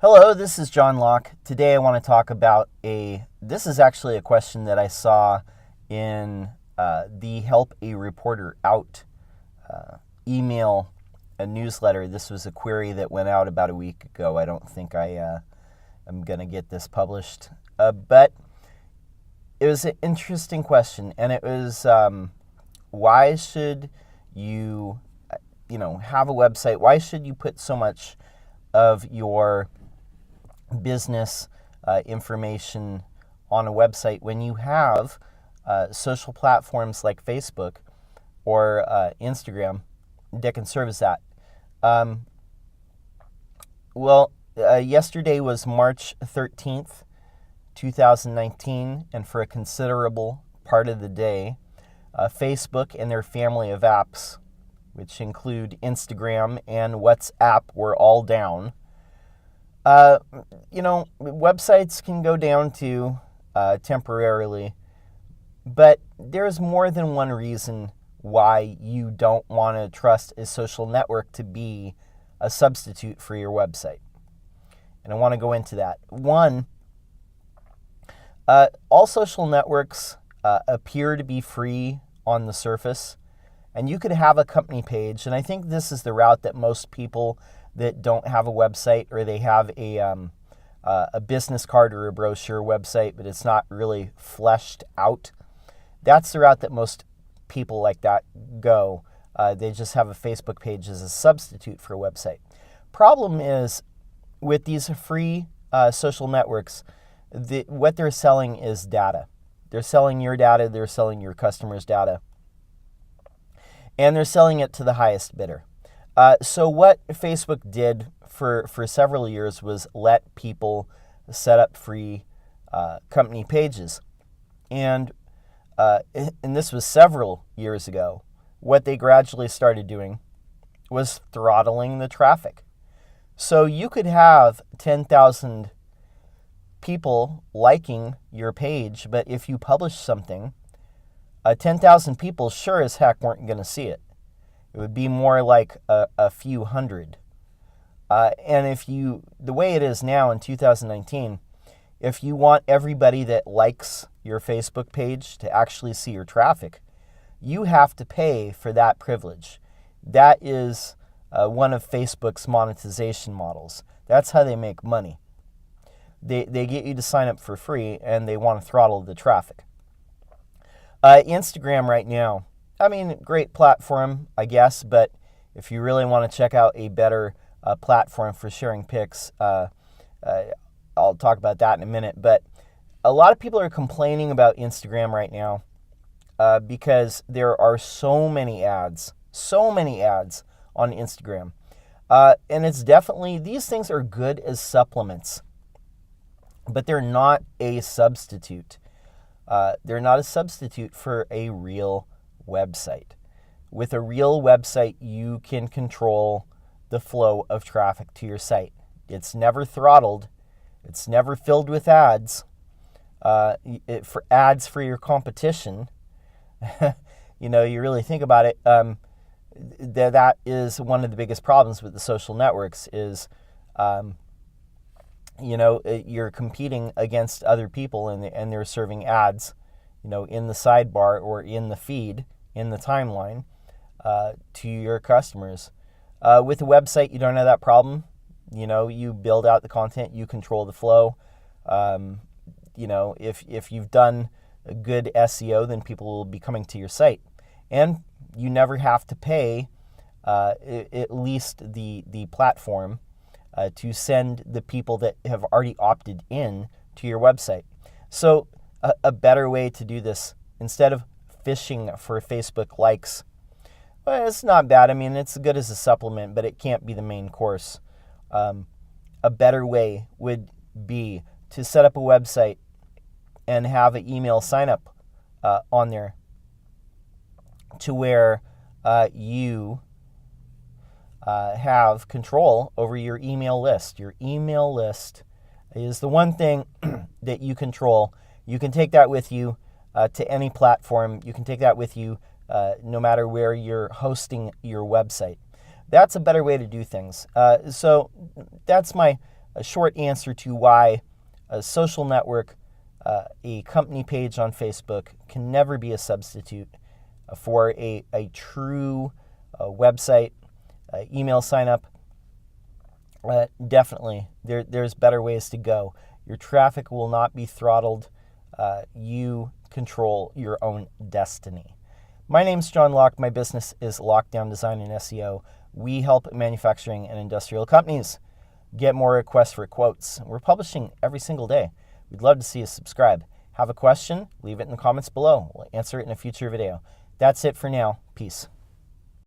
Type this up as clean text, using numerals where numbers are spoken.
Hello, this is John Locke. Today I want to talk about this is actually a question that I saw in the Help a Reporter Out email, a newsletter. This was a query that went out about a week ago. I don't think I am going to get this published, but it was an interesting question, and it was why should you, have a website? Why should you put so much of your business information on a website when you have social platforms like Facebook or Instagram that can serve as that? Yesterday was March 13th, 2019, and for a considerable part of the day, Facebook and their family of apps, which include Instagram and WhatsApp, were all down. Websites can go down too, temporarily, but there's more than one reason why you don't want to trust a social network to be a substitute for your website. And I want to go into that. One, all social networks appear to be free on the surface, and you could have a company page, and I think this is the route that most people that don't have a website, or they have a business card or a brochure website, but it's not really fleshed out. That's the route that most people like that go. They just have a Facebook page as a substitute for a website. Problem is, with these free social networks, what they're selling is data. They're selling your data, they're selling your customers' data, and they're selling it to the highest bidder. So what Facebook did for several years was let people set up free company pages. And this was several years ago. What they gradually started doing was throttling the traffic. So you could have 10,000 people liking your page, but if you publish something, 10,000 people sure as heck weren't going to see it. It would be more like a few hundred. And the way it is now in 2019, if you want everybody that likes your Facebook page to actually see your traffic, you have to pay for that privilege. That is one of Facebook's monetization models. That's how they make money. They get you to sign up for free, and they want to throttle the traffic. Instagram right now, great platform, I guess, but if you really want to check out a better platform for sharing pics, I'll talk about that in a minute. But a lot of people are complaining about Instagram right now because there are so many ads on Instagram. And it's definitely, these things are good as supplements, but they're not a substitute. They're not a substitute for a real website. With a real website, you can control the flow of traffic to your site. It's never throttled. It's never filled with ads. For ads for your competition, you really think about it, that is one of the biggest problems with the social networks is, you're competing against other people and they're serving ads, in the sidebar or in the feed, in the timeline, to your customers. With a website, you don't have that problem. You build out the content, you control the flow. If you've done a good SEO, then people will be coming to your site. And you never have to pay at least the platform to send the people that have already opted in to your website. So a better way to do this, instead of fishing for Facebook likes, well, it's not bad. It's good as a supplement, but it can't be the main course. A better way would be to set up a website and have an email sign up on there to where you have control over your email list. Your email list is the one thing that you control. You can take that with you to any platform. You can take that with you no matter where you're hosting your website. That's a better way to do things. So that's my a short answer to why a social network, a company page on Facebook can never be a substitute for a true website, email sign up. Definitely, there's better ways to go. Your traffic will not be throttled. You control your own destiny. My name's John Locke. My business is Lockdown Design and SEO. We help manufacturing and industrial companies get more requests for quotes. We're publishing every single day. We'd love to see you subscribe. Have a question? Leave it in the comments below. We'll answer it in a future video. That's it for now. Peace.